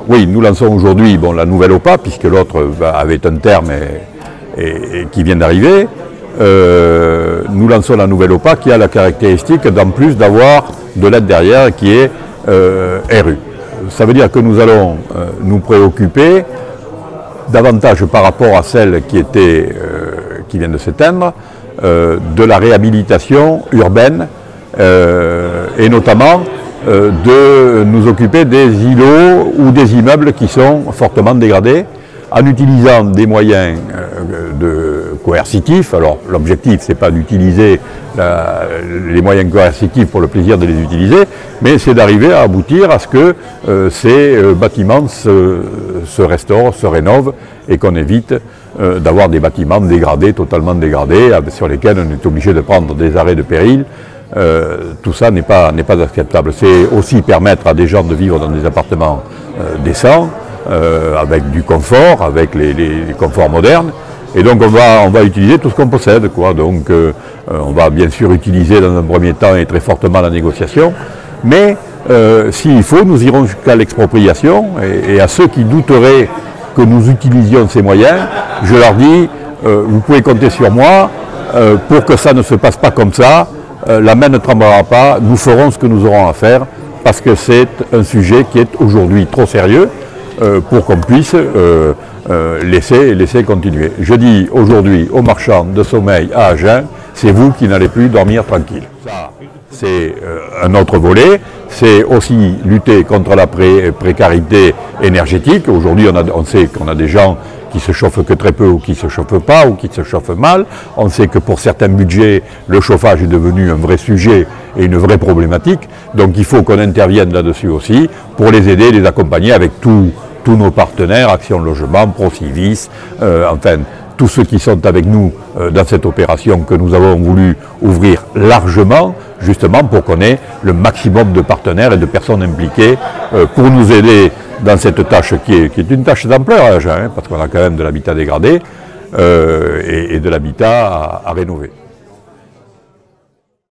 oui, nous lançons aujourd'hui la nouvelle OPA, puisque l'autre avait un terme et qui vient d'arriver. Nous lançons la nouvelle OPA qui a la caractéristique d'en plus d'avoir de l'aide derrière qui est RU. Ça veut dire que nous allons nous préoccuper davantage par rapport à celle qui vient de s'éteindre, de la réhabilitation urbaine et notamment de nous occuper des îlots ou des immeubles qui sont fortement dégradés en utilisant des moyens coercitifs. Alors l'objectif c'est pas d'utiliser les moyens coercitifs pour le plaisir de les utiliser, mais c'est d'arriver à aboutir à ce que ces bâtiments se restaurent, se rénovent et qu'on évite d'avoir des bâtiments dégradés, totalement dégradés, sur lesquels on est obligé de prendre des arrêts de péril. Tout ça n'est pas acceptable. C'est aussi permettre à des gens de vivre dans des appartements décents, avec du confort, avec les conforts modernes. Et donc on va utiliser tout ce qu'on possède, quoi. Donc on va bien sûr utiliser dans un premier temps et très fortement la négociation, mais s'il faut, nous irons jusqu'à l'expropriation. Et à ceux qui douteraient que nous utilisions ces moyens, je leur dis, vous pouvez compter sur moi pour que ça ne se passe pas comme ça. La main ne tremblera pas, nous ferons ce que nous aurons à faire, parce que c'est un sujet qui est aujourd'hui trop sérieux pour qu'on puisse laisser continuer. Je dis aujourd'hui aux marchands de sommeil à Agen, c'est vous qui n'allez plus dormir tranquille. Ça, c'est un autre volet. C'est aussi lutter contre la précarité énergétique. Aujourd'hui, on sait qu'on a des gens qui se chauffent que très peu ou qui ne se chauffent pas ou qui se chauffent mal. On sait que pour certains budgets, le chauffage est devenu un vrai sujet et une vraie problématique. Donc il faut qu'on intervienne là-dessus aussi pour les aider, les accompagner avec tous nos partenaires, Action Logement, Procivis, enfin tous ceux qui sont avec nous dans cette opération que nous avons voulu ouvrir largement, justement pour qu'on ait le maximum de partenaires et de personnes impliquées pour nous aider dans cette tâche qui est une tâche d'ampleur à Agen, parce qu'on a quand même de l'habitat dégradé et de l'habitat à rénover.